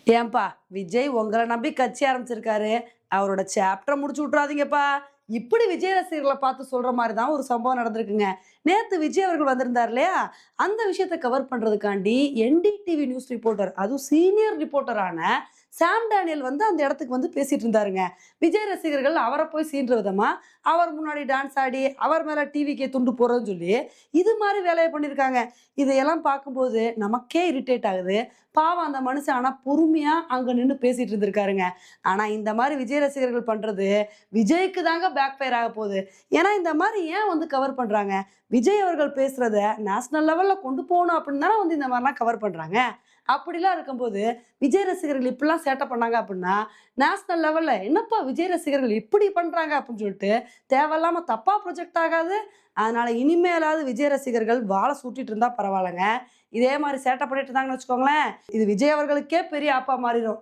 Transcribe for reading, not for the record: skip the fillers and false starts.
ஏன்பா விஜய் உங்களை நம்பி கட்சி ஆரம்பிச்சிருக்காரு. அவரோட சாப்டரை முடிச்சு விட்றாதீங்கப்பா. இப்படி விஜய் ரசிகர்களை பார்த்து சொல்ற மாதிரி தான் ஒரு சம்பவம் நடந்திருக்குங்க. நேத்து விஜய் அவர்கள் வந்திருந்தார் இல்லையா? அந்த விஷயத்தை கவர் பண்றதுக்காண்டி என்டிடிவி நியூஸ் ரிப்போர்ட்டர், அதுவும் சீனியர் ரிப்போர்ட்டரான சாம் டேனியல் வந்து அந்த இடத்துக்கு வந்து பேசிட்டு இருந்தாருங்க. விஜய் ரசிகர்கள் அவரை போய் சீன்ற விதமா, அவர் முன்னாடி டான்ஸ் ஆடி, அவர் மேல டிவிக்கே துண்டு போடுறதுன்னு சொல்லி, இது மாதிரி வேலையை பண்ணியிருக்காங்க. இதையெல்லாம் பார்க்கும்போது நமக்கே இரிட்டேட் ஆகுது. பாவம் அந்த மனுஷன் ஆனா பொறுமையா அங்க நின்னு பேசிட்டு இருந்திருக்காருங்க. ஆனா இந்த மாதிரி விஜய் ரசிகர்கள் பண்றது விஜய்க்கு தாங்க பேக் ஃபயர் ஆக போகுது. ஏன்னா இந்த மாதிரி ஏன் வந்து கவர் பண்றாங்க? விஜய் அவர்கள் பேசுறத நேஷனல் லெவல்ல கொண்டு போகணும் அப்படின்னு தானே வந்து இந்த மாதிரிலாம் கவர் பண்றாங்க. அப்படிலாம் இருக்கும்போது விஜய் ரசிகர்கள் இப்படிலாம் சேட்டை பண்ணாங்க அப்படின்னா, நேஷனல் லெவல்ல என்னப்பா விஜய் ரசிகர்கள் இப்படி பண்றாங்க அப்படின்னு சொல்லிட்டு தேவையில்லாம தப்பா ப்ரொஜெக்ட் ஆகாது. அதனால இனிமேலாவது விஜய் ரசிகர்கள் வாழை சூட்டிட்டு இருந்தா பரவாயில்லங்க. இதே மாதிரி சேட்டை பண்ணிட்டு இருந்தாங்கன்னு வச்சுக்கோங்களேன், இது விஜய் அவர்களுக்கே பெரிய ஆப்பா மாறிடும்.